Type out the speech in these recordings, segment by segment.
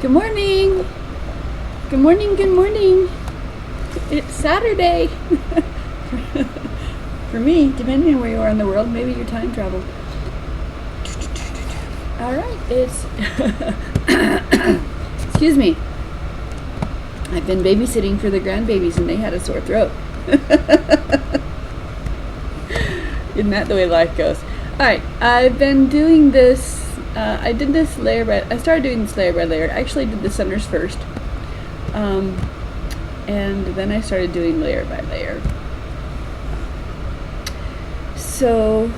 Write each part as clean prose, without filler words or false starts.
Good morning. Good morning, good morning. It's Saturday. For me, depending on where you are in the world, maybe you're time traveled. All right, it's excuse me. I've been babysitting for the grandbabies and they had a sore throat. Isn't that the way life goes? All right, I've been doing this. I did this layer by. I started doing this layer by layer. I actually did the centers first, and then I started doing layer by layer. So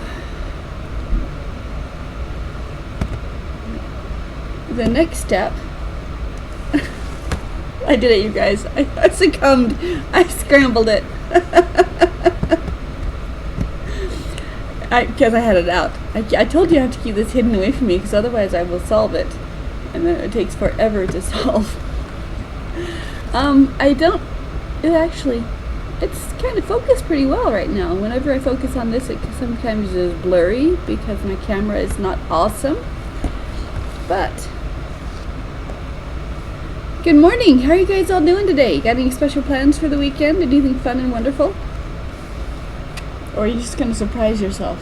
the next step. I did it, you guys. I succumbed. I scrambled it. Because I had it out. I told you I have to keep this hidden away from me because otherwise I will solve it. And then it takes forever to solve. It's kind of focused pretty well right now. Whenever I focus on this, it sometimes is blurry because my camera is not awesome. But, good morning. How are you guys all doing today? Got any special plans for the weekend? Anything fun and wonderful? Or are you just going to surprise yourself?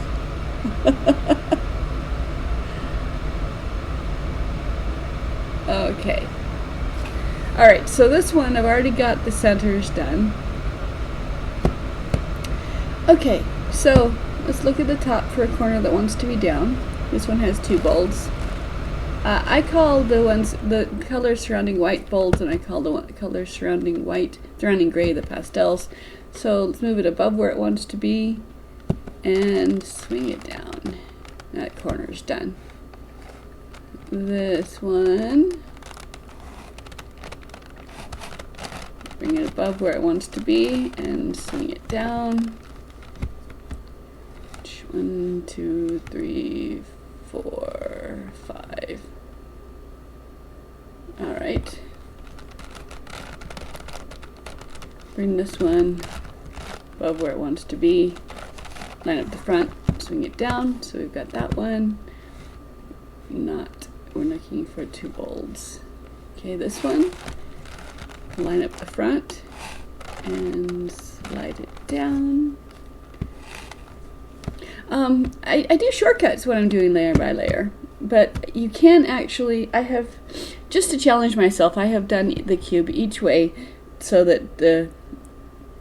Okay. Alright, so this one, I've already got the centers done. Okay, so let's look at the top for a corner that wants to be down. This one has two bolds. I call the colors surrounding white bolds, and I call the colors surrounding gray the pastels. So let's move it above where it wants to be and swing it down. That corner's done. This one, bring it above where it wants to be and swing it down. 1, 2, 3, 4, 5. All right. Bring this one above where it wants to be. Line up the front, swing it down. So we've got that one. We're looking for two bolds. Okay, this one. Line up the front and slide it down. I do shortcuts when I'm doing layer by layer, but you can actually, just to challenge myself, I have done the cube each way so that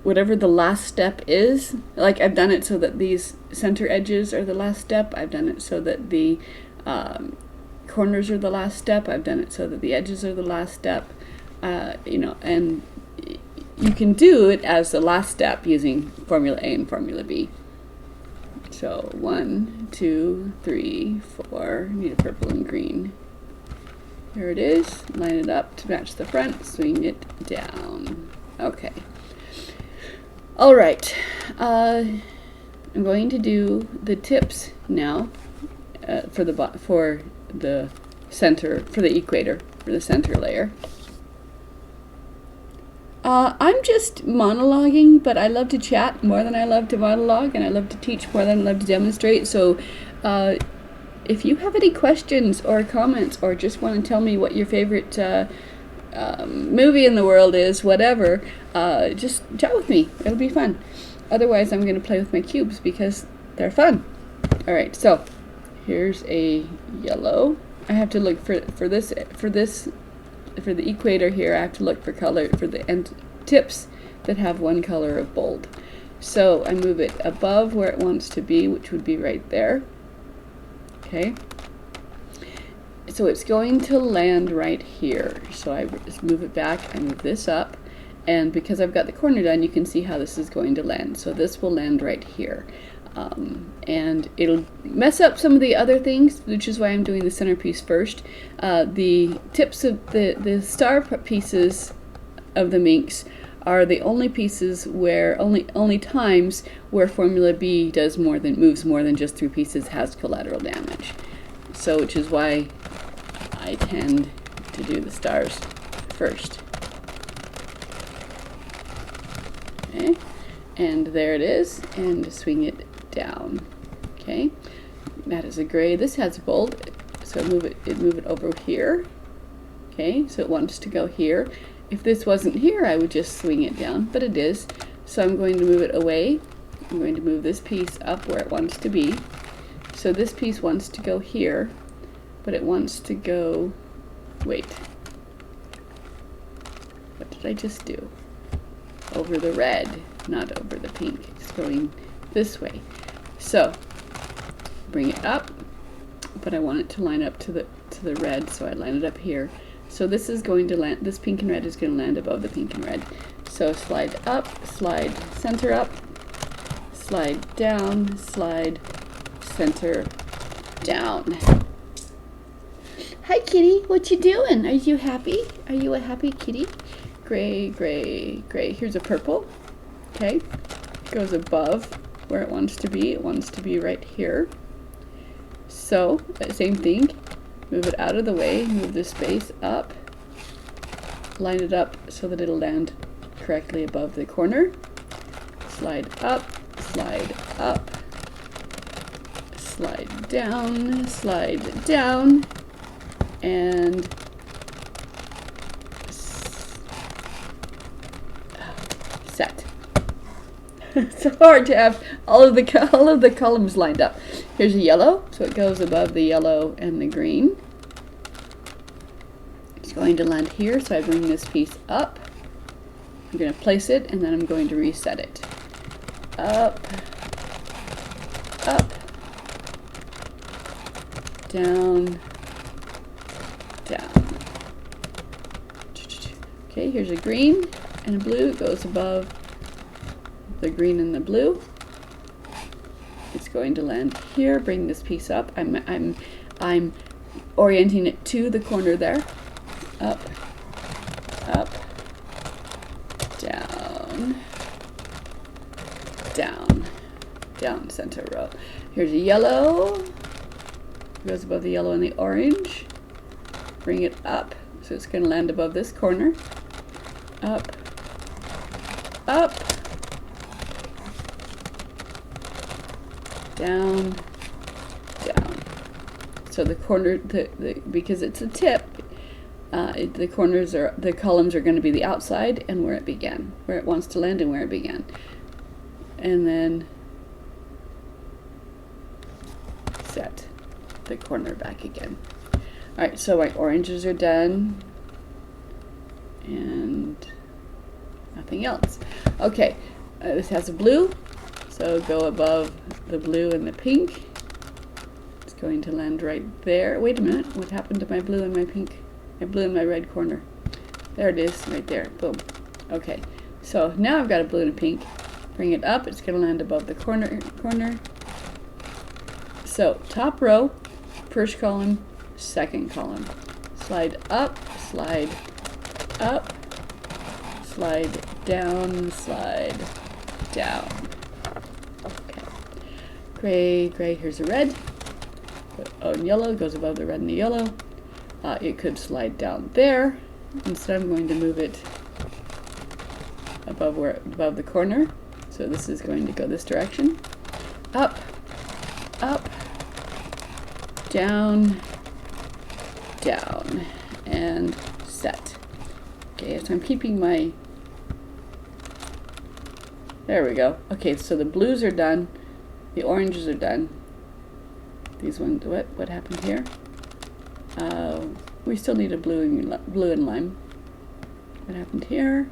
whatever the last step is, like I've done it so that these center edges are the last step. I've done it so that the corners are the last step. I've done it so that the edges are the last step. And you can do it as the last step using Formula A and Formula B. So 1, 2, 3, 4. Need a purple and green. There it is. Line it up to match the front. Swing it down. Okay. All right. I'm going to do the tips now for the center, for the equator, for the center layer. I'm just monologuing, but I love to chat more than I love to monologue, and I love to teach more than I love to demonstrate. So if you have any questions or comments, or just want to tell me what your favorite movie in the world is, whatever, just chat with me. It'll be fun. Otherwise, I'm going to play with my cubes because they're fun. All right, so here's a yellow. I have to look for the equator here. I have to look for color for the end tips that have one color of bold. So I move it above where it wants to be, which would be right there. Okay. So it's going to land right here. So I just move it back, I move this up, and because I've got the corner done, you can see how this is going to land. So this will land right here. And it'll mess up some of the other things, which is why I'm doing the centerpiece first. The tips of the star pieces of the minks are the only pieces where only times where Formula B moves more than just 3 pieces, has collateral damage. So which is why I tend to do the stars first. Okay, and there it is, and swing it down. Okay, that is a gray. This has a bold, so move it over here. Okay, so it wants to go here. If this wasn't here, I would just swing it down, but it is. So I'm going to move it away. I'm going to move this piece up where it wants to be. So this piece wants to go here, but it wants to go, wait. What did I just do? Over the red, not over the pink. It's going this way. So bring it up, but I want it to line up to the red, so I line it up here. So this is going to land, this pink and red is going to land above the pink and red. So slide up, slide center up, slide down, slide center down. Hi kitty, what you doing? Are you happy? Are you a happy kitty? Gray, gray, gray. Here's a purple. Okay, goes above where it wants to be. It wants to be right here. So, same thing. Move it out of the way, move the space up, line it up so that it'll land correctly above the corner. Slide up, slide down, and set. It's so hard to have all of the columns lined up. Here's a yellow, so it goes above the yellow and the green. It's going to land here, so I bring this piece up. I'm going to place it, and then I'm going to reset it. Up, up, down, down. Okay, here's a green and a blue. It goes above the green and the blue. It's going to land here. Bring this piece up. I'm orienting it to the corner there. Up, up, down, down, down, center row. Here's a yellow. It goes above the yellow and the orange. Bring it up, so it's going to land above this corner. Up, up, down, down. So the corner, because it's a tip, the corners are, the columns are going to be the outside and where it began, where it wants to land and where it began. And then set the corner back again. Alright, so my oranges are done and nothing else. Okay, this has a blue, so go above the blue and the pink. It's going to land right there. Wait a minute, what happened to my blue and my pink? My blue and my red corner. There it is, right there. Boom. Okay, so now I've got a blue and a pink. Bring it up, it's going to land above the corner. So top row, first column, second column. Slide up, slide down, slide down. Okay. Gray, gray, here's a red. Oh, and yellow goes above the red and the yellow. It could slide down there. Instead, I'm going to move it above the corner. So this is going to go this direction. Up, up, down, down, and set. Okay, so I'm keeping my, there we go. Okay, so the blues are done, the oranges are done. These ones, what happened here? We still need a blue and lime. What happened here?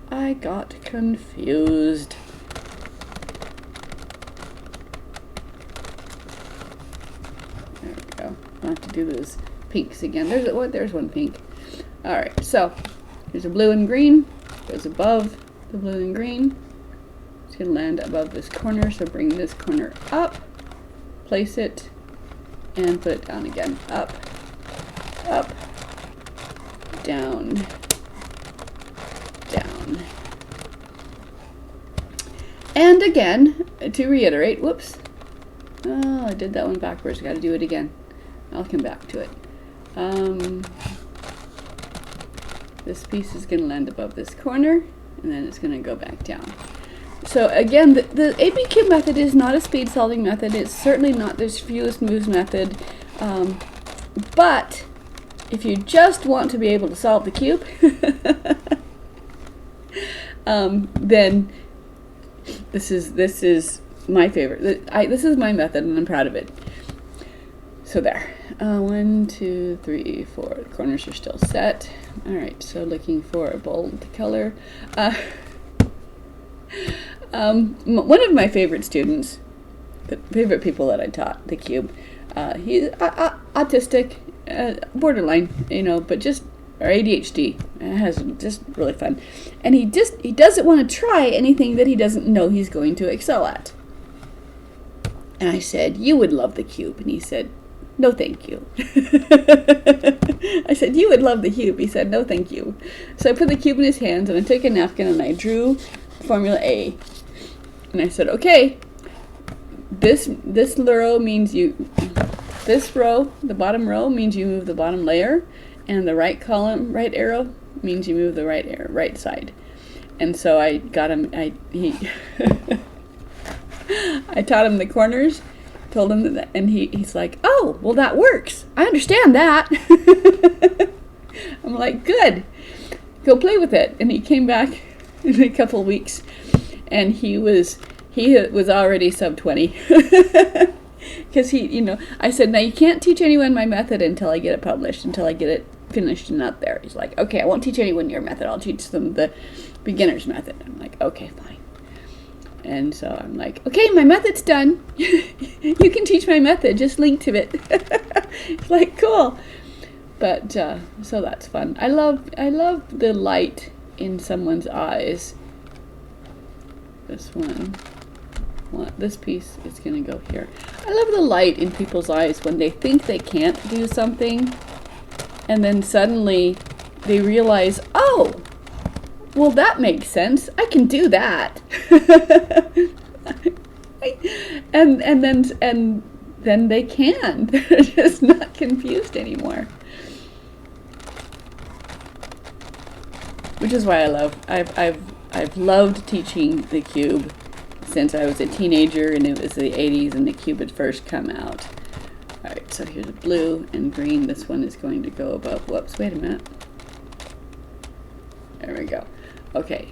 I got confused. There we go. I'll have to do those pinks again. There's one pink. Alright, so here's a blue and green. Goes above the blue and green. It's going to land above this corner, so bring this corner up, place it, and put it down again. Up, up, down, down. And again, to reiterate, whoops. Oh, I did that one backwards. Got to do it again. I'll come back to it. This piece is going to land above this corner, and then it's going to go back down. So again, the ABCube method is not a speed solving method. It's certainly not this fewest moves method. But if you just want to be able to solve the cube, then this is my favorite. This is my method, and I'm proud of it. So there. 1, 2, 3, 4. The corners are still set. All right. So looking for a bold color. One of my favorite students, the favorite people that I taught the cube, he's autistic, borderline, but just, or ADHD. It has just really fun, and he doesn't want to try anything that he doesn't know he's going to excel at. And I said, "You would love the cube," and he said, "No, thank you." I said, "You would love the cube." He said, "No, thank you." So I put the cube in his hands, and I took a napkin and I drew formula A, and I said, "Okay, this row means this row, the bottom row, means you move the bottom layer, and the right column, right arrow, means you move the right side." And so I got him. I taught him the corners, told him that, and he's like, "Oh, well, that works. I understand that." I'm like, "Good. Go play with it." And he came back in a couple weeks, and he was already sub 20. Because I said, "Now you can't teach anyone my method until I get it published, until I get it finished and out there." He's like, "Okay, I won't teach anyone your method. I'll teach them the beginner's method." I'm like, "Okay, fine." And so I'm like, "Okay, my method's done. You can teach my method. Just link to it." It's like, cool. But so that's fun. I love the light in someone's eyes. This one. This piece is going to go here. I love the light in people's eyes when they think they can't do something, and then suddenly they realize, "Oh, well, that makes sense. I can do that." and then they can. They're just not confused anymore. Which is why I've loved teaching the cube since I was a teenager, and it was the 80s and the cube had first come out. Alright, so here's blue and green. This one is going to go above. Whoops, wait a minute. There we go. Okay,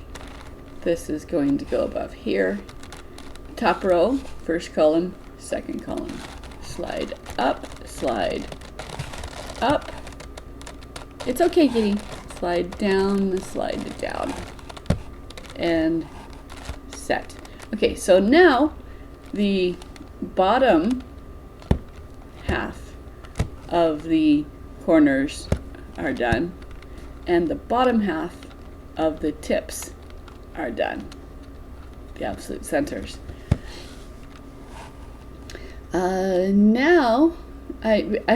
this is going to go above here. Top row, first column, second column. Slide up, slide up. It's okay, kitty. Slide down, slide down. And set. Okay, so now the bottom half of the corners are done, and the bottom half of the tips are done, the absolute centers. Now I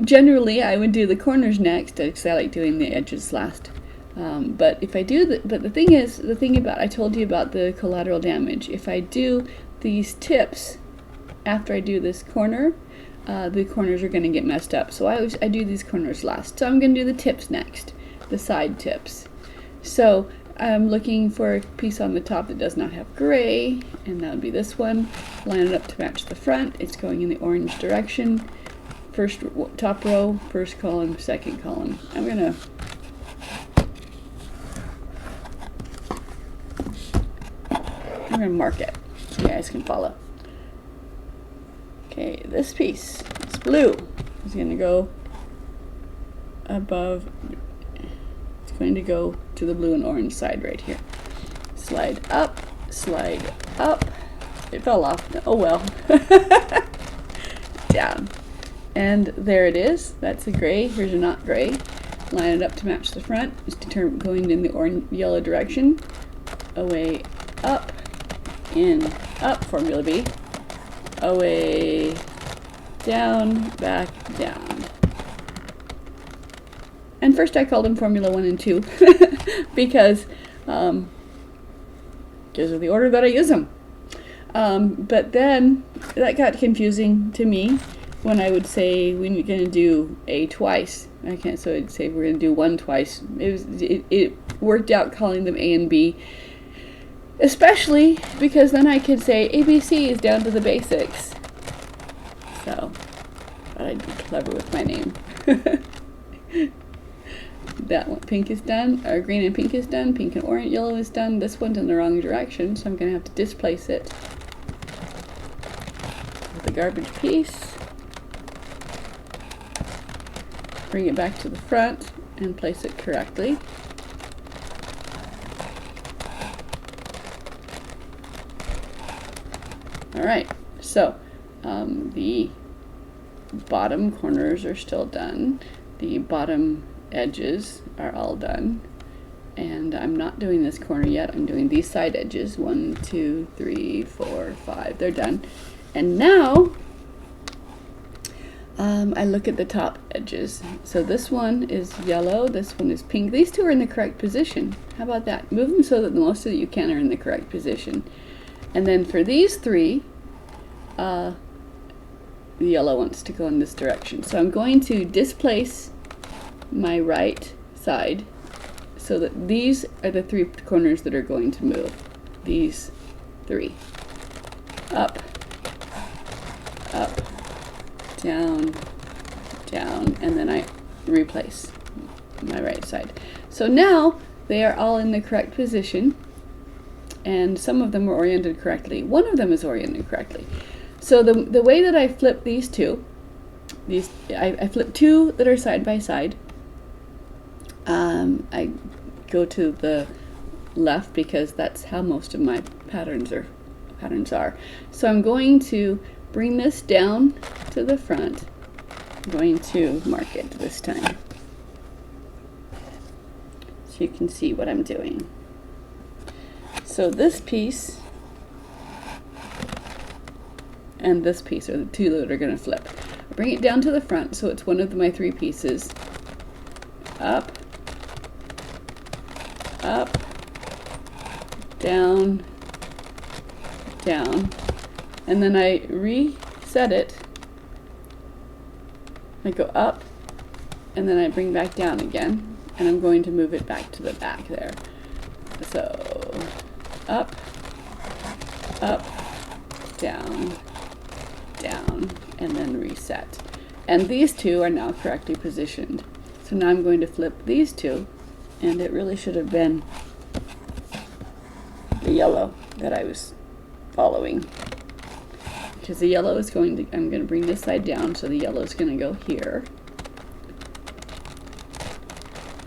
generally I would do the corners next, because I like doing the edges last. But if I do but the thing about, I told you about the collateral damage. If I do these tips after I do this corner, the corners are going to get messed up. So I do these corners last. So I'm going to do the tips next, the side tips. So I'm looking for a piece on the top that does not have gray, and that would be this one. Line it up to match the front. It's going in the orange direction. First top row, first column, second column. I'm going to mark it so you guys can follow. Okay, this piece, it's blue, is going to go above. It's going to go to the blue and orange side right here. Slide up, slide up. It fell off. Oh well. Down. And there it is. That's a gray. Here's a not gray. Line it up to match the front. It's going in the orange yellow direction. Away, up, in, up, formula B. Away, down, back, down. And first I called them Formula 1 and 2 because of the order that I use them. But then that got confusing to me when I would say we're going to do A twice. So I'd say we're going to do 1 twice. It worked out calling them A and B, especially because then I could say ABC is down to the basics. So Thought I'd be clever with my name. That one, pink is done, or green and pink is done, pink and orange, yellow is done. This one's in the wrong direction, so I'm going to have to displace it with the garbage piece. Bring it back to the front and place it correctly. Alright, so the bottom corners are still done. The bottom edges are all done. And I'm not doing this corner yet. I'm doing these side edges. 1, 2, 3, 4, 5. They're done. And now I look at the top edges. So this one is yellow, this one is pink. These two are in the correct position. How about that? Move them so that the most that you can are in the correct position. And then for these three, the yellow wants to go in this direction. So I'm going to displace my right side so that these are the three corners that are going to move. These three. Up, up, down, down, and then I replace my right side. So now they are all in the correct position, and some of them are oriented correctly. One of them is oriented correctly. So the way that I flip these two, I flip two that are side by side. I go to the left because that's how most of my patterns are. So I'm going to bring this down to the front. I'm going to mark it this time so you can see what I'm doing. So this piece and this piece are the two that are going to flip. I bring it down to the front so it's one of my three pieces. Up, up, down, down, and then I reset it. I go up, and then I bring back down again, and I'm going to move it back to the back there. So up, up, down, down, and then reset. And these two are now correctly positioned. So now I'm going to flip these two, and it really should have been the yellow that I was following. Because the yellow is going to, I'm going to bring this side down, so the yellow is going to go here.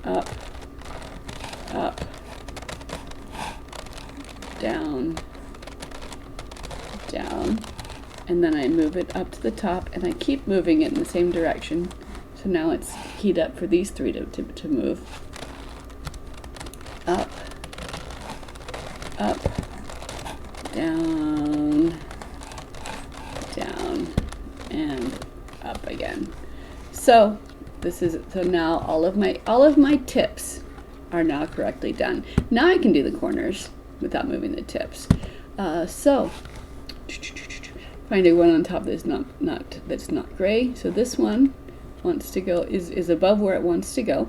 Up, up, down, down, and then I move it up to the top, and I keep moving it in the same direction. So now it's keyed up for these three to move. Up, up, down, down, and up again. So now all of my tips are now correctly done. Now I can do the corners without moving the tips. So find a one on top that's not gray. So this one wants to go is above where it wants to go.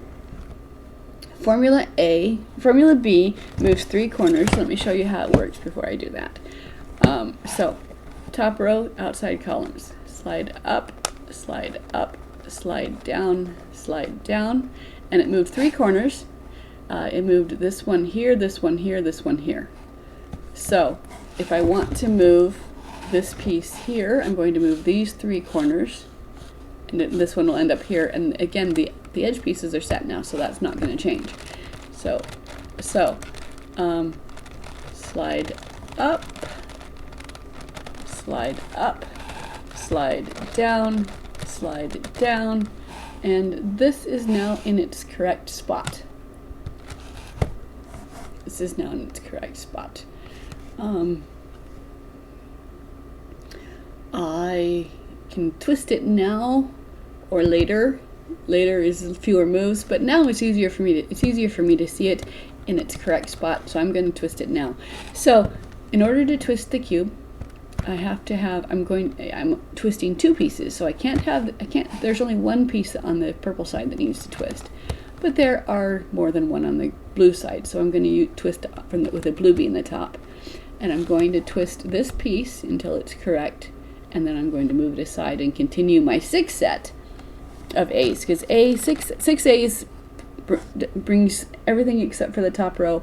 Formula B moves three corners. Let me show you how it works before I do that. So top row, outside columns. Slide up, slide down, and it moved three corners. It moved this one here, this one here, this one here. So if I want to move this piece here, I'm going to move these three corners, and this one will end up here. And again, the edge pieces are set now, so that's not going to change. So slide up, slide down, and this is now in its correct spot. This is now in its correct spot. I can twist it now or later. Later is fewer moves, but now it's easier for me to see it in its correct spot. So I'm going to twist it now. So in order to twist the cube, I'm twisting two pieces. So there's only one piece on the purple side that needs to twist, but there are more than one on the blue side. So I'm going to twist with the blue being the top, and I'm going to twist this piece until it's correct, and then I'm going to move it aside and continue my 6 set of A's, because six A's brings everything except for the top row,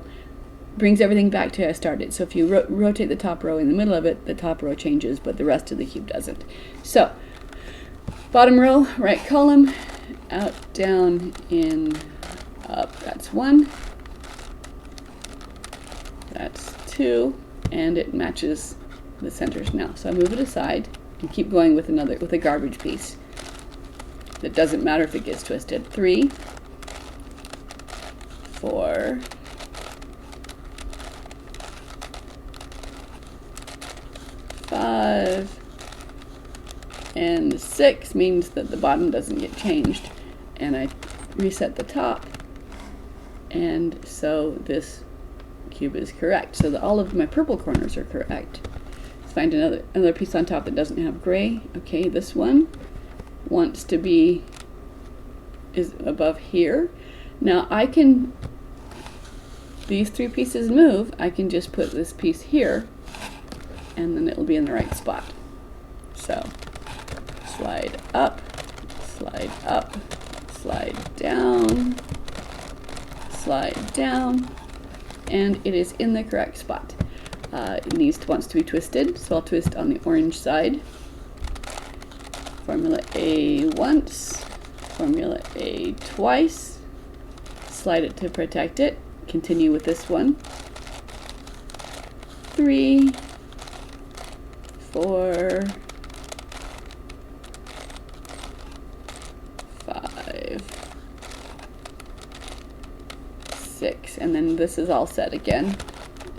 brings everything back to how I started. So if you rotate the top row in the middle of it, the top row changes, but the rest of the cube doesn't. So bottom row, right column, out, down, in, up. That's 1. That's 2, and it matches the centers now. So I move it aside and keep going with a garbage piece. It doesn't matter if it gets twisted. 3, 4, 5, and 6 means that the bottom doesn't get changed, and I reset the top, and so this cube is correct. So that all of my purple corners are correct. Let's find another piece on top that doesn't have gray. Okay, this one wants to be is above here. Now I can, these 3 pieces move, I can just put this piece here and then it'll be in the right spot. So slide up, slide up, slide down, and it is in the correct spot. It wants to be twisted, so I'll twist on the orange side. Formula A once, Formula A twice, slide it to protect it, continue with this one. 3, 4, 5, 6, and then this is all set again.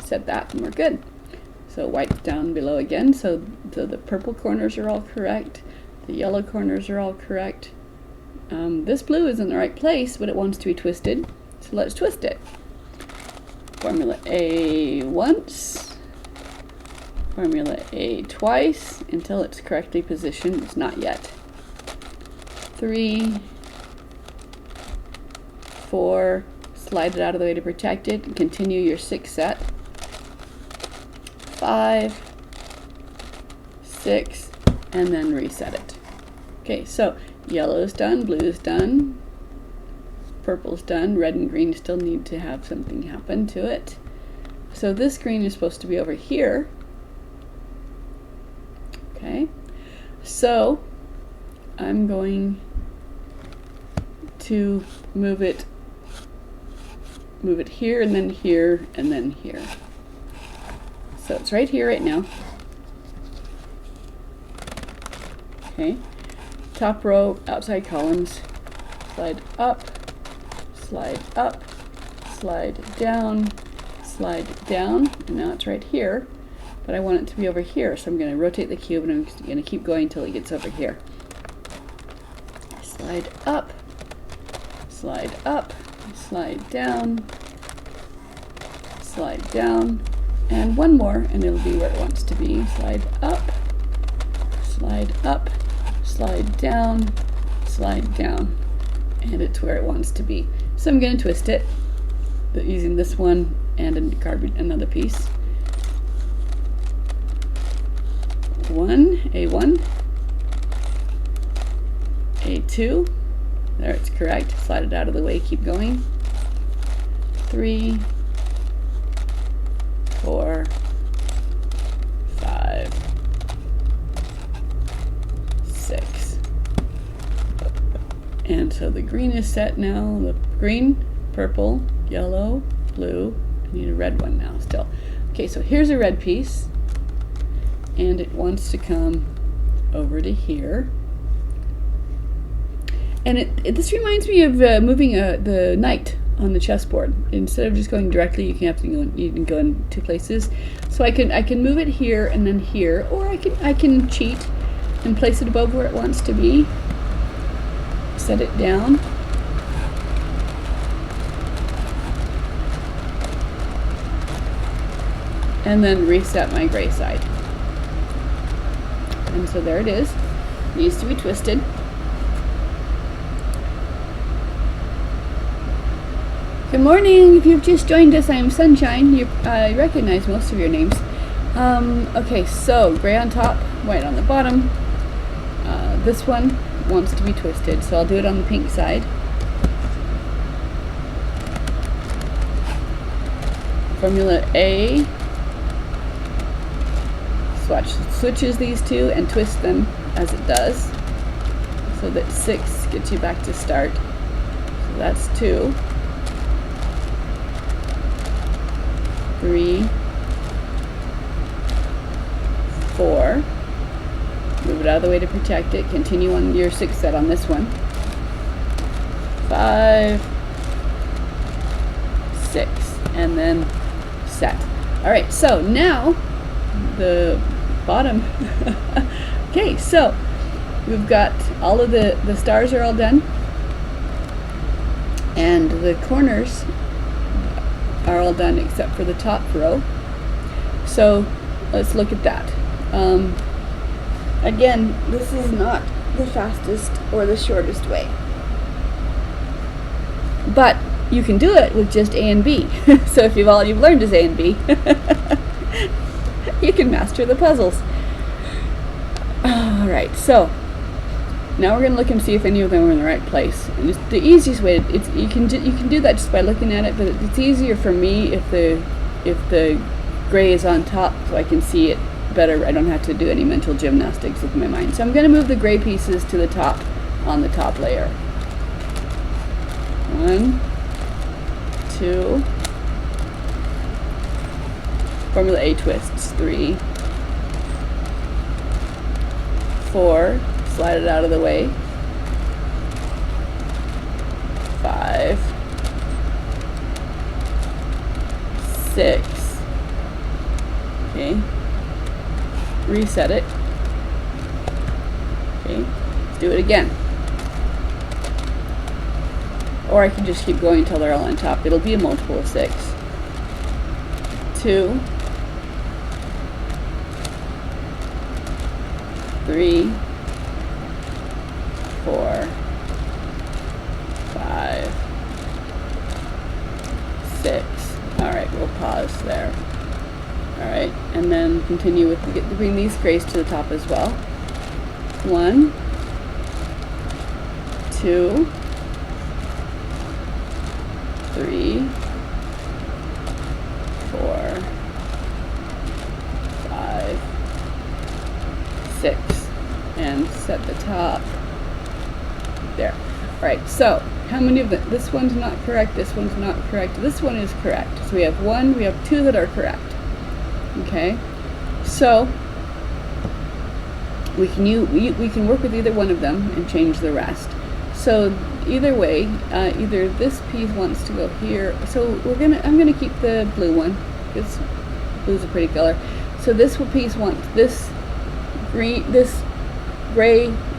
Set that and we're good. So white down below again, so the purple corners are all correct, the yellow corners are all correct. This blue is in the right place, but it wants to be twisted, so let's twist it. Formula A once, Formula A twice, until it's correctly positioned. It's not yet. 3, 4, slide it out of the way to protect it, and continue your 6 set. 5, 6, and then reset it. Okay, so yellow's done, blue's done, purple's done, red and green still need to have something happen to it. So this green is supposed to be over here. Okay, so I'm going to move it here, and then here, and then here. So it's right here right now. Okay, top row, outside columns, slide up, slide up, slide down, and now it's right here, but I want it to be over here, so I'm going to rotate the cube and I'm going to keep going until it gets over here. Slide up, slide down, and one more, and it'll be where it wants to be. Slide up, slide down, and it's where it wants to be. So I'm going to twist it using this one and another piece. 1, A1, A2, there, it's correct. Slide it out of the way, keep going. 3, 4, 5, 6. And so the green is set now. The green, purple, yellow, blue. I need a red one now still. Okay, so here's a red piece, and it wants to come over to here. And this reminds me of moving the knight on the chessboard. Instead of just going directly, you can go in 2 places. So I can move it here and then here, or I can cheat and place it above where it wants to be. Set it down. And then reset my gray side. And so there it is. It needs to be twisted. Good morning. If you've just joined us, I'm Sunshine. I recognize most of your names. Okay, so gray on top, white on the bottom. This one wants to be twisted, so I'll do it on the pink side. Formula A switches these two and twists them as it does, so that 6 gets you back to start. So that's 2, 3, 4. Move it out of the way to protect it. Continue on your 6 set on this one. 5, 6, and then set. Alright, so now the bottom. Okay, so we've got all of the stars are all done, and the corners are all done except for the top row. So let's look at that. Again, this is not the fastest or the shortest way, but you can do it with just A and B. So if all you've learned is A and B, you can master the puzzles. Alright, so now we're going to look and see if any of them are in the right place. And it's the easiest way, you can do that just by looking at it, but it's easier for me if the gray is on top, so I can see it better. I don't have to do any mental gymnastics with my mind. So I'm going to move the gray pieces to the top on the top layer. 1, 2. Formula A twists. 3, 4. Slide it out of the way. 5, 6. Okay. Reset it. Okay. Let's do it again. Or I can just keep going until they're all on top. It'll be a multiple of 6. 2, 3, 4, 5, 6. Alright, we'll pause there. Alright, and then continue with bring these grays to the top as well. 1, 2, 3, 4, 5, 6, and set the top there. Alright, so how many of them? This one's not correct, this one's not correct, this one is correct. So we have 2 that are correct. Okay, so we can work with either one of them and change the rest. So either way, either this piece wants to go here. So I'm gonna keep the blue one because blue's a pretty color. So this piece wants this gray,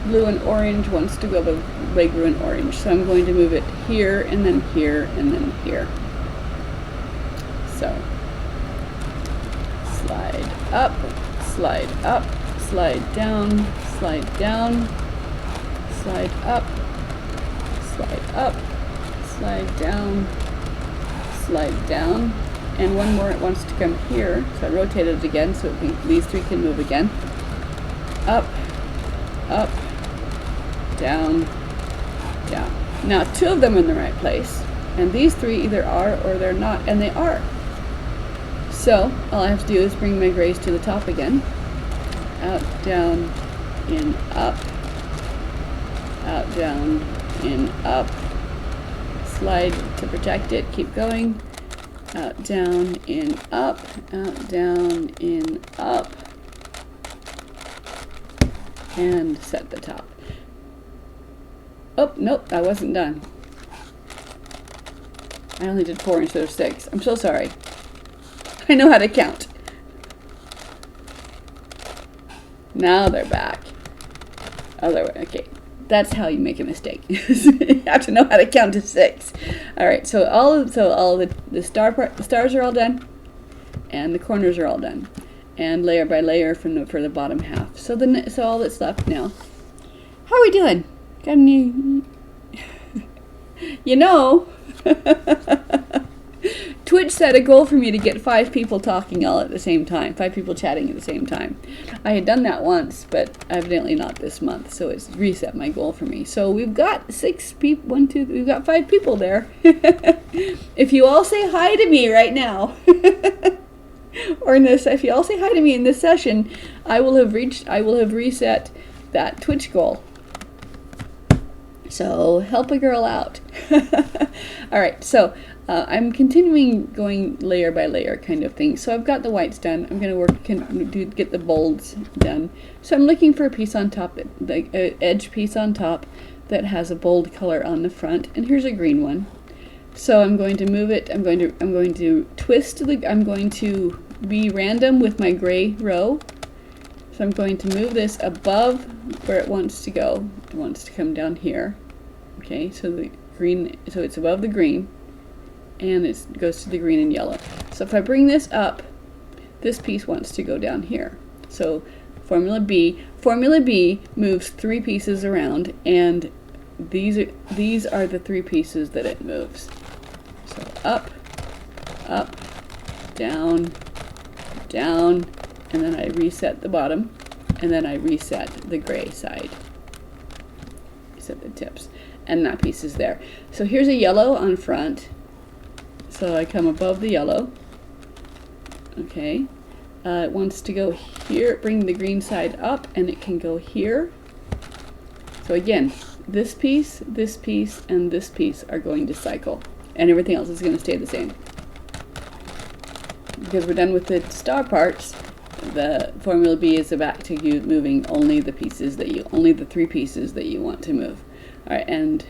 blue, and orange wants to go with gray, blue, and orange. So I'm going to move it here and then here and then here. So slide up, slide up, slide down, slide down, slide up, slide up, slide down, slide down, and one more it wants to come here, so I rotated it again so these 3 can move again. Up, up, down, down. Now 2 of them are in the right place, and these 3 either are or they're not, and they are. So all I have to do is bring my grays to the top again. Out, down, in, up. Out, down, in, up. Slide to protect it. Keep going. Out, down, in, up. Out, down, in, up. And set the top. Oh, nope, I wasn't done. I only did 4 instead of 6. I'm so sorry. I know how to count. Now they're back. Other way. Okay, that's how you make a mistake. You have to know how to count to 6. All right. So all the stars are all done, and the corners are all done, and layer by layer for the bottom half. So all that's left now. How are we doing? Got any? You know. Twitch set a goal for me to get 5 people talking all at the same time, 5 people chatting at the same time. I had done that once, but evidently not this month, so it's reset my goal for me. So we've got 6 people, we've got 5 people there. If you all say hi to me right now, or if you all say hi to me in this session, I will have reset that Twitch goal. So help a girl out. All right, so I'm continuing going layer by layer kind of thing. So I've got the whites done. I'm going to get the bolds done. So I'm looking for a piece on top, like an edge piece on top that has a bold color on the front. And here's a green one. So I'm going to move it. I'm going to twist I'm going to be random with my gray row. So I'm going to move this above where it wants to go. It wants to come down here. Okay, so the green, so it's above the green, and it goes to the green and yellow. So if I bring this up, this piece wants to go down here. So Formula B moves 3 pieces around, and these are the 3 pieces that it moves. So up, up, down, down, and then I reset the bottom, and then I reset the gray side. Reset the tips, and that piece is there. So here's a yellow on front. So I come above the yellow. Okay, it wants to go here, bring the green side up, and it can go here. So again, this piece, and this piece are going to cycle, and everything else is going to stay the same. Because we're done with the star parts, the Formula B is back to you moving only the 3 pieces that you want to move. All right, and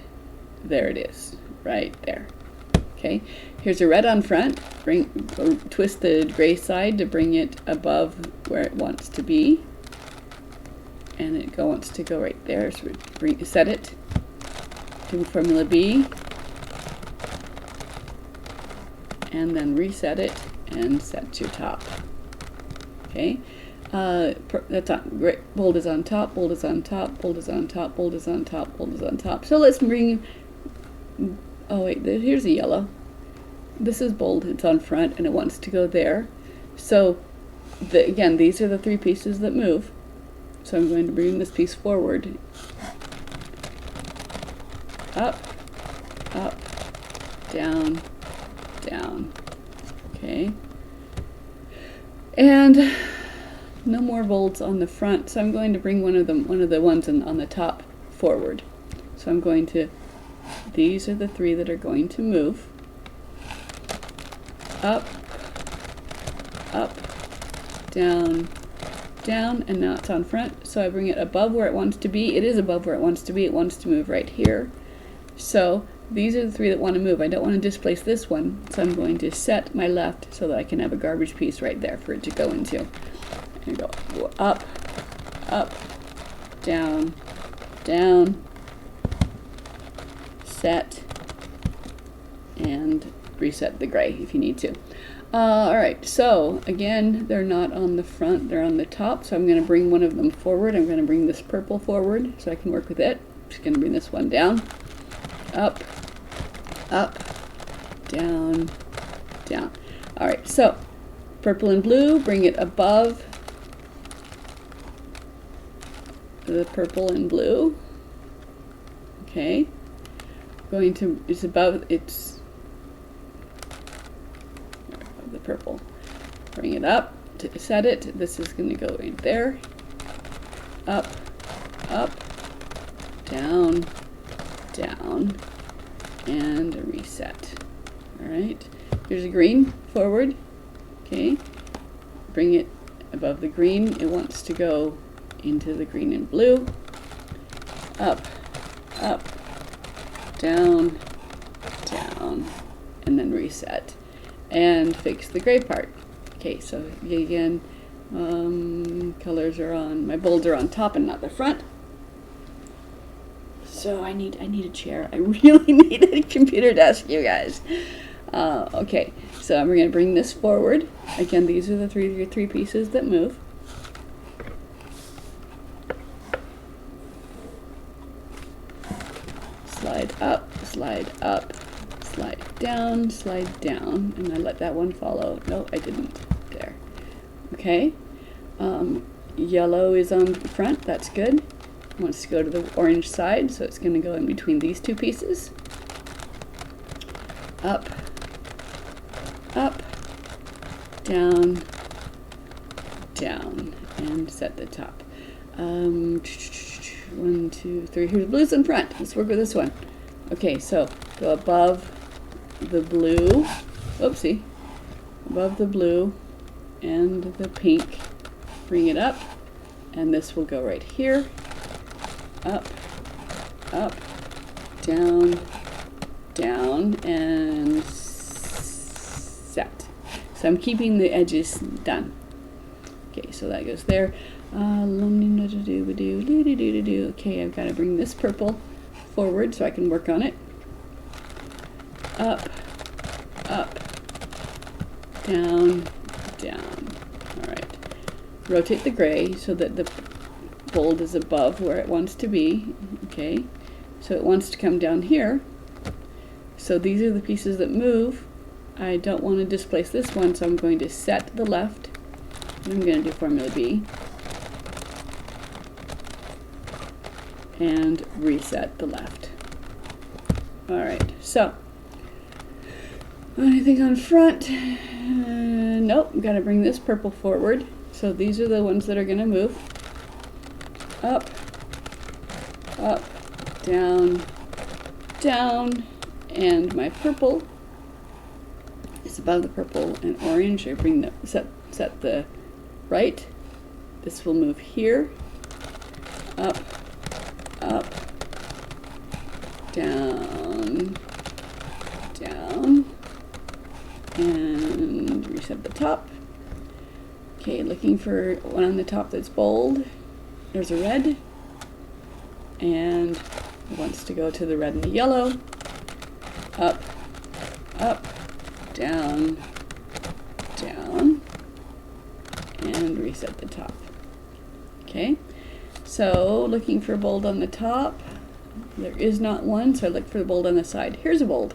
there it is, right there. Okay, here's a red on front. Twist the gray side to bring it above where it wants to be, and it wants to go right there. So set it to Formula B, and then reset it and set your top. Okay, that's on. Great. Bold is on top. Bold is on top. Bold is on top. Bold is on top. Bold is on top. So let's bring. Oh wait, here's a yellow. This is bold. It's on front, and it wants to go there. So, again, these are the 3 pieces that move. So I'm going to bring this piece forward. Up, up, down, down. Okay. And no more bolts on the front, so I'm going to bring one of the ones on the top forward. So I'm going to, these are the 3 that are going to move. Up, up, down, down, and now it's on front. So I bring it above where it wants to be. It is above where it wants to be. It wants to move right here. So these are the 3 that want to move. I don't want to displace this one, so I'm going to set my left so that I can have a garbage piece right there for it to go into. And go up, up, down, down, set, and reset the gray if you need to. Alright, so again, they're not on the front, they're on the top, so I'm going to bring one of them forward. I'm going to bring this purple forward so I can work with it. Just going to bring this one down. Up, up, down, down. Alright, so purple and blue, bring it above the purple and blue. Okay. It's above the purple. Bring it up to set it. This is going to go right there. Up, up, down, down, and a reset. Alright, here's a green forward. Okay, bring it above the green. It wants to go into the green and blue. Up, up, down, down, and then reset. And fix the gray part. Okay, so again, colors are on, my bolds are on top and not the front. So I need a chair. I really need a computer desk, you guys. Okay, so I'm going to bring this forward. Again, these are the three pieces that move. Slide up, slide up, slide slide down, and I let that one follow. No, I didn't. There. Okay. Yellow is on the front. That's good. It wants to go to the orange side, so it's going to go in between these two pieces. Up, up, down, down, and set the top. 1, 2, 3. Here's blues in front. Let's work with this one. Okay, so go above the blue. Oopsie. Above the blue and the pink. Bring it up, and this will go right here. Up, up, down, down, and set. So I'm keeping the edges done. Okay, so that goes there. Okay, I've got to bring this purple forward so I can work on it. Up, up, down, down. All right. Rotate the gray so that the bold is above where it wants to be. Okay, so it wants to come down here. So these are the pieces that move. I don't want to displace this one, so I'm going to set the left. I'm going to do Formula B. And reset the left. Alright, so anything on front? Nope, got to bring this purple forward. So these are the ones that are going to move. Up, up, down, down, and my purple is above the purple and orange. I bring the set the right. This will move here. Up, up, down, down, and reset the top. Okay, looking for one on the top that's bold. There's a red, and it wants to go to the red and the yellow. Up, up, down, down, and reset the top. Okay, so looking for bold on the top. There is not one, so I look for the bold on the side. Here's a bold.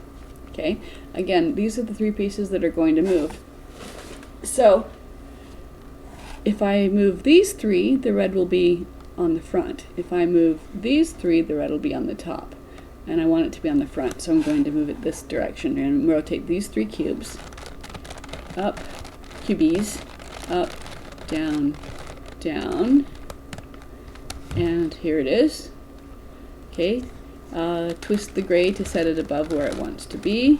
Okay, again, these are the three pieces that are going to move. So if I move these three, the red will be on the front. If I move these three, the red will be on the top. And I want it to be on the front, so I'm going to move it this direction and rotate these three cubes. Up, cubies, up, down, down. And here it is. Okay, twist the gray to set it above where it wants to be.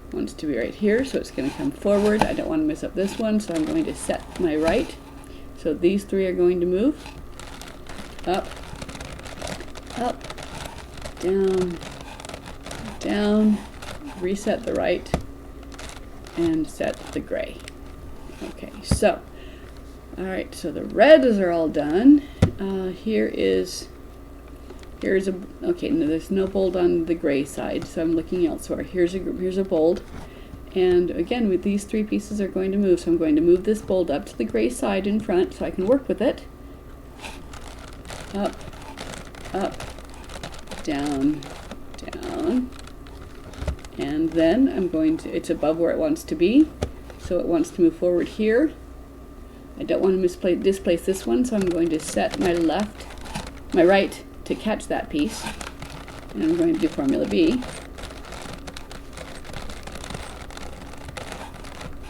It wants to be right here, so it's going to come forward. I don't want to mess up this one, so I'm going to set my right. So these three are going to move. Up, up, down, down, reset the right, and set the gray. Okay, so, all right, so the reds are all done. Here's a, okay, no, there's no bold on the gray side, so I'm looking elsewhere. Here's a bold, and again, with these three pieces are going to move, so I'm going to move this bold up to the gray side in front so I can work with it. Up, up, down, down, and then I'm going to, it's above where it wants to be, so it wants to move forward here. I don't want to displace this one, so I'm going to set my right to catch that piece, and I'm going to do Formula B,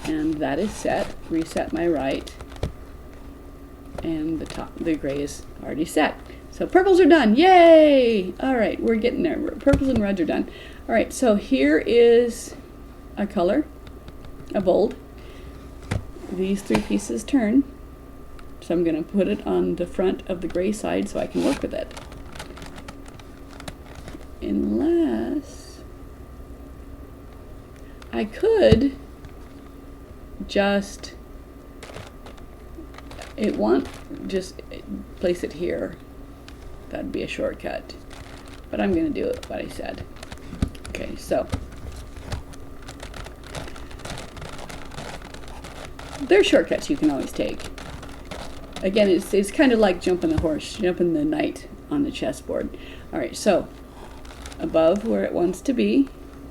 and that is set. Reset my right, and the gray is already set. So purples are done. Yay! All right, we're getting there. Purples and reds are done. All right, so here is a color, a bold. These three pieces turn, so I'm going to put it on the front of the gray side so I can work with it. Unless I could just place it here. That'd be a shortcut, but I'm going to do it what I said. Okay, so there's shortcuts you can always take. Again, it's kind of like jumping the knight on the chessboard. All right, so above where it wants to be,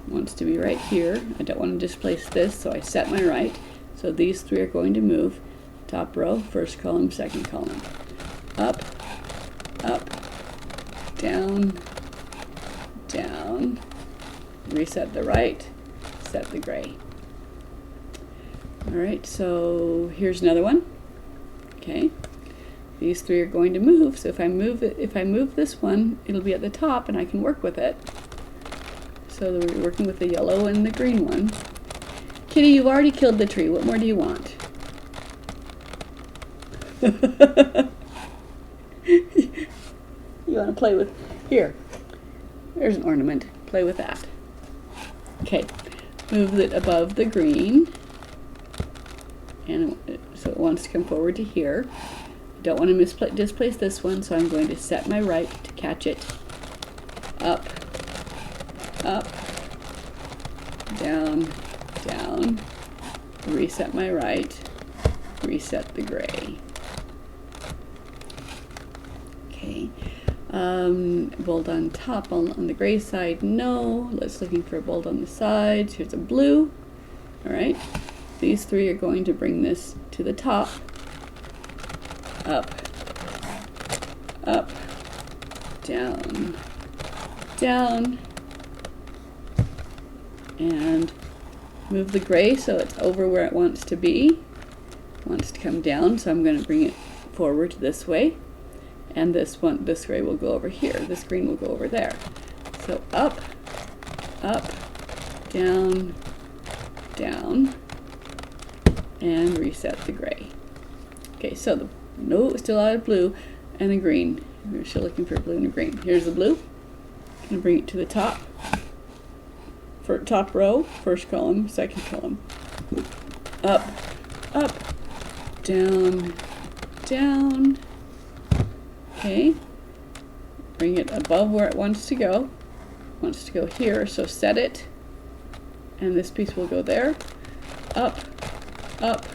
wants to be right here. I don't want to displace this, so I set my right. So these three are going to move. Top row, first column, second column. Up, up, down, down. Reset the right, set the gray. All right, so here's another one. Okay, these three are going to move. So if I move this one, it'll be at the top, and I can work with it. So we're working with the yellow and the green one. Kitty, you've already killed the tree. What more do you want? You want to play with? Here. There's an ornament. Play with that. Okay, move it above the green. And so it wants to come forward to here. I don't want to displace this one, so I'm going to set my right to catch it. Up, up, down, down. Reset my right, reset the gray. Okay, bold on top on the gray side, no. Let's looking for a bold on the sides. Here's a blue. All right. These three are going to bring this to the top. Up, up, down, down, and move the gray so it's over where it wants to be. It wants to come down, so I'm going to bring it forward this way. And this gray will go over here. This green will go over there. So up, up, down, down. And reset the gray. Okay, so no, still out of blue and the green. We're still looking for blue and a green. Here's the blue. I'm gonna bring it to the top. For top row, first column, second column. Up, up, down, down. Okay. Bring it above where it wants to go. It wants to go here, so set it. And this piece will go there. Up, up,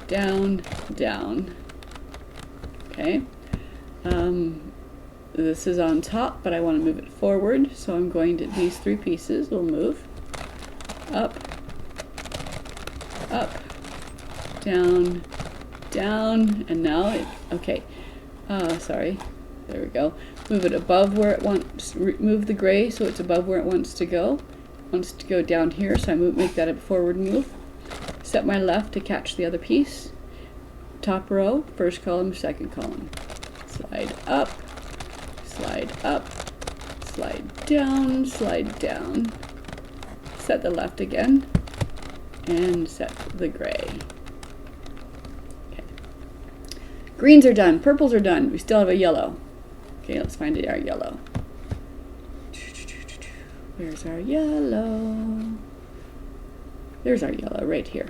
down, down. Okay. This is on top, but I want to move it forward, so I'm going to, these three pieces will move. Up, up, down, down, and now it, okay. Sorry. There we go. Move it above where it wants, move the gray so it's above where it wants to go. It wants to go down here, so I make that a forward move. Set my left to catch the other piece. Top row, first column, second column. Slide up, slide up, slide down, slide down. Set the left again, and set the gray. Okay. Greens are done, purples are done. We still have a yellow. Okay, let's find our yellow. Where's our yellow? There's our yellow right here.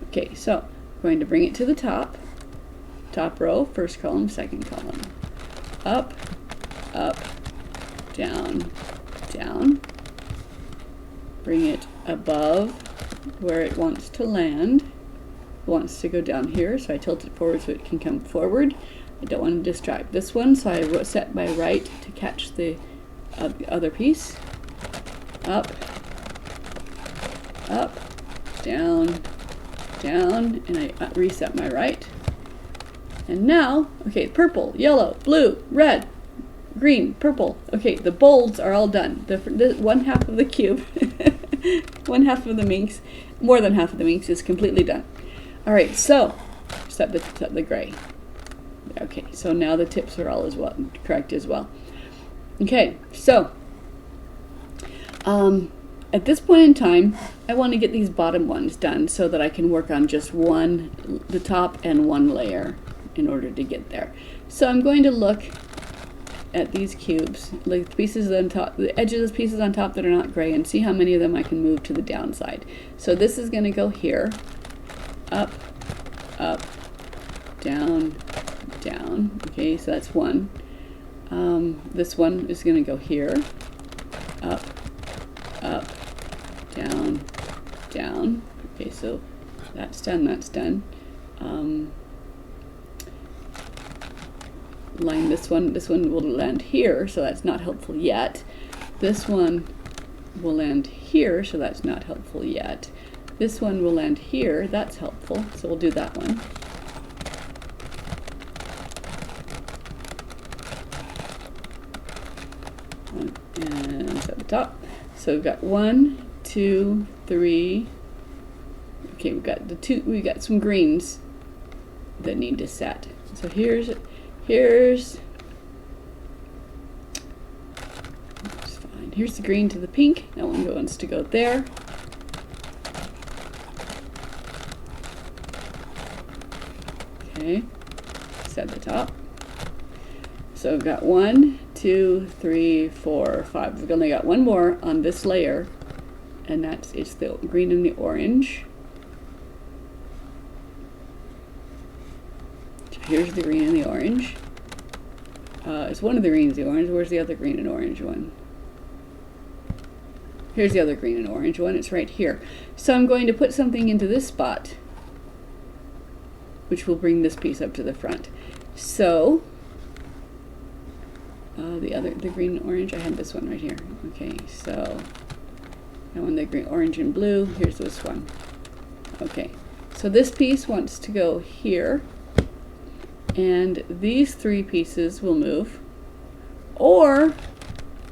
Okay, so I'm going to bring it to the top. Top row, first column, second column. Up, up, down, down. Bring it above where it wants to land. It wants to go down here, so I tilt it forward so it can come forward. I don't want to distract this one, so I set my right to catch the other piece. Up, up, down, down, and I reset my right. And now, okay, purple, yellow, blue, red, green, purple. Okay, the bolds are all done. The one half of the cube, one half of the minx, more than half of the minx is completely done. All right, so set the gray. Okay, so now the tips are all correct as well. Okay, so at this point in time, I want to get these bottom ones done so that I can work on just the top and one layer in order to get there. So I'm going to look at these cubes, like the pieces on top, the edges of pieces on top that are not gray, and see how many of them I can move to the downside. So this is going to go here, up, up, down, down. Okay, so that's one. This one is going to go here, up, up, down, down. Okay, so that's done, that's done. Line this one will land here, so that's not helpful yet. This one will land here, so that's not helpful yet. This one will land here, that's helpful, so we'll do that one. And it's at the top. So we've got 1, 2, 3. Okay, we've got some greens that need to set. So here's fine. Here's the green to the pink. That one wants to go there. Okay, set the top. So we've got 1, 2, 3, 4, 5. We've only got one more on this layer, and it's the green and the orange. So here's the green and the orange. It's one of the greens and the orange. Where's the other green and orange one? Here's the other green and orange one. It's right here. So I'm going to put something into this spot, which will bring this piece up to the front. So the green and orange, I had this one right here. Okay, so I want the green, orange, and blue. Here's this one. Okay, so this piece wants to go here, and these three pieces will move, or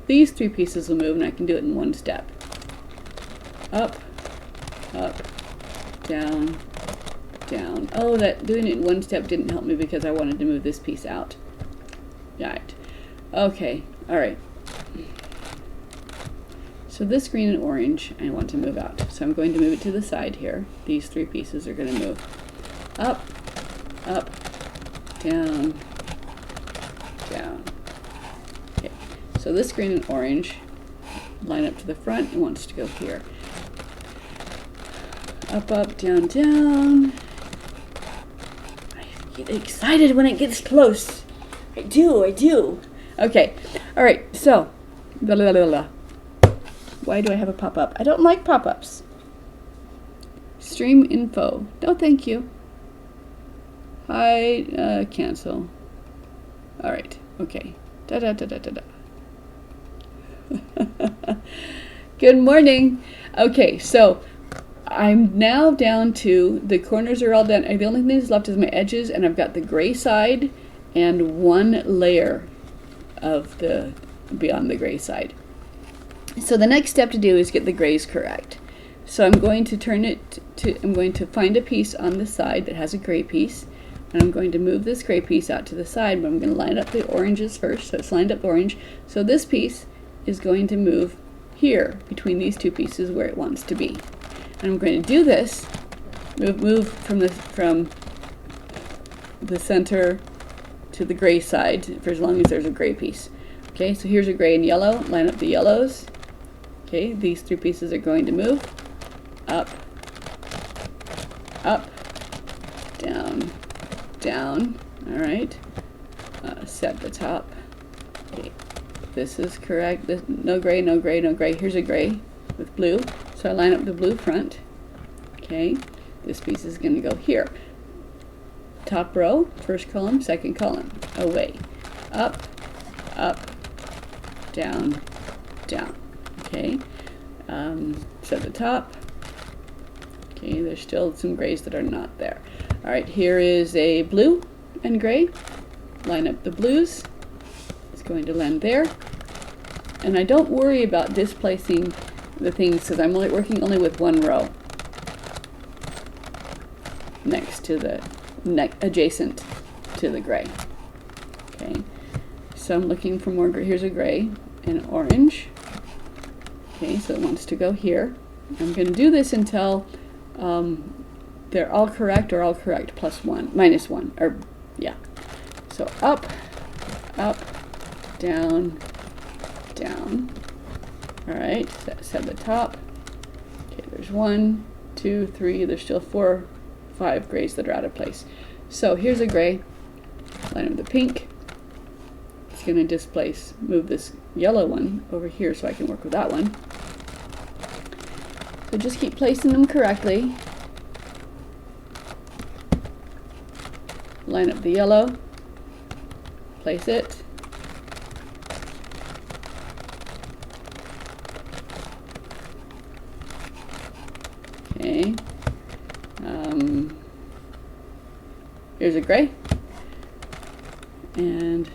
these three pieces will move, and I can do it in one step. Up, up, down, down. Oh, doing it in one step didn't help me because I wanted to move this piece out. Right. Okay, all right. So this green and orange I want to move out. So I'm going to move it to the side here. These three pieces are going to move up, up, down, down. Okay, so this green and orange line up to the front and wants to go here. Up, up, down, down. I get excited when it gets close. I do. Okay, all right, so, blah, blah, blah, blah. Why do I have a pop-up? I don't like pop-ups. Stream info. No, thank you. Hi, cancel. All right, okay. Da-da-da-da-da-da. Good morning. Okay, so I'm now down to, the corners are all done. The only thing that's left is my edges, and I've got the gray side and one layer of the beyond the gray side. So the next step to do is get the grays correct. So I'm going to I'm going to find a piece on the side that has a gray piece, and I'm going to move this gray piece out to the side, but I'm going to line up the oranges first, so it's lined up orange. So this piece is going to move here between these two pieces where it wants to be. And I'm going to do this, move from the center to the gray side for as long as there's a gray piece. Okay, so here's a gray and yellow, line up the yellows. Okay, these three pieces are going to move up, up, down, down. All right, set the top. Okay, this is correct. No gray, no gray, no gray. Here's a gray with blue, so I line up the blue front. Okay, this piece is going to go here. Top row, first column, second column, away, up, up, down, down. Okay, set the top. Okay, there's still some grays that are not there. All right, here is a blue and gray. Line up the blues. It's going to land there. And I don't worry about displacing the things because I'm working only with one row next to the adjacent to the gray. Okay, so I'm looking for more gray. Here's a gray and orange. Okay, so it wants to go here. I'm going to do this until they're all correct or all correct plus one, minus one, or yeah. So up, up, down, down. All right, set the top. Okay, there's 1, 2, 3. There's still 4, 5 grays that are out of place. So here's a gray. Line up the pink. It's going to move this yellow one over here so I can work with that one. So just keep placing them correctly. Line up the yellow. Place it. there's a gray. And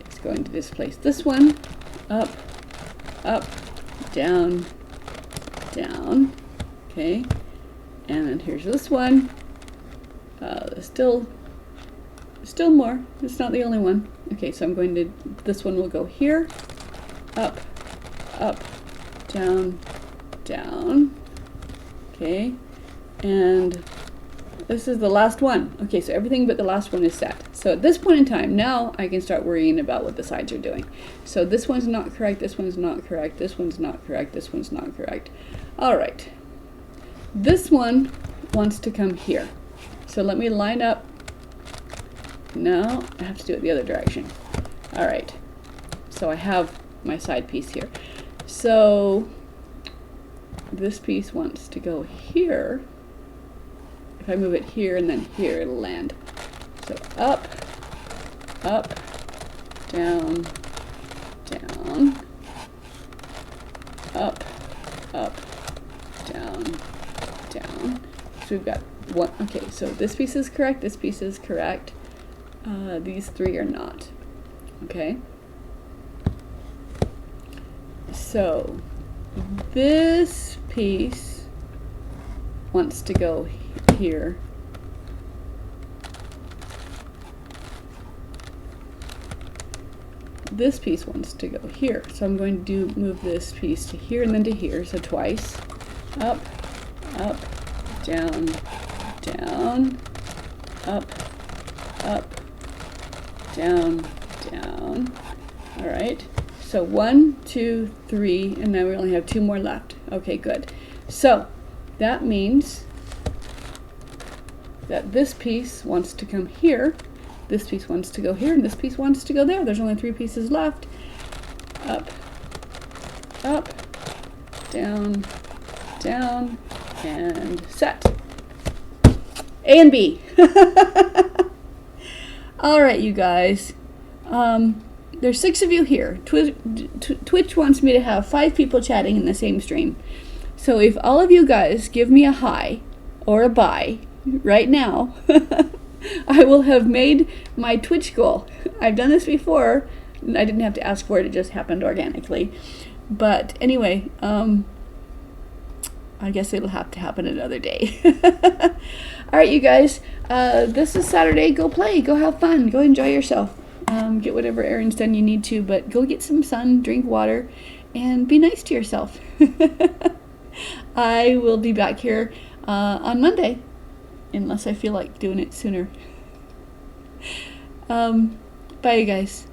it's going to displace this one. Up, up, down, down. Okay. And then here's this one. Still more. It's not the only one. Okay, so I'm going to, this one will go here. Up, up, down, down. Okay. And this is the last one. Okay, so everything but the last one is set. So at this point in time, now I can start worrying about what the sides are doing. So this one's not correct, this one's not correct, this one's not correct, this one's not correct. All right. This one wants to come here. So let me line up. No, I have to do it the other direction. All right. So I have my side piece here. So this piece wants to go here. If I move it here and then here, it'll land. So up, up, down, down, up, up, down, down. So we've got one. Okay, so this piece is correct, this piece is correct. These three are not. Okay. So this piece wants to go here. This piece wants to go here. So I'm going to move this piece to here and then to here, so twice. Up, up, down, down, up, up, down, down. All right. So 1, 2, 3, and now we only have 2 more left. Okay, good. So that means that this piece wants to come here, this piece wants to go here, and this piece wants to go there. There's only 3 pieces left. Up, up, down, down, and set. A and B. All right, you guys. There's 6 of you here. Twitch wants me to have 5 people chatting in the same stream. So if all of you guys give me a hi or a bye right now, I will have made my Twitch goal. I've done this before. I didn't have to ask for it. It just happened organically. But anyway, I guess it'll have to happen another day. All right, you guys. This is Saturday. Go play. Go have fun. Go enjoy yourself. Get whatever errands done you need to, but go get some sun, drink water, and be nice to yourself. I will be back here on Monday, unless I feel like doing it sooner. Bye, you guys.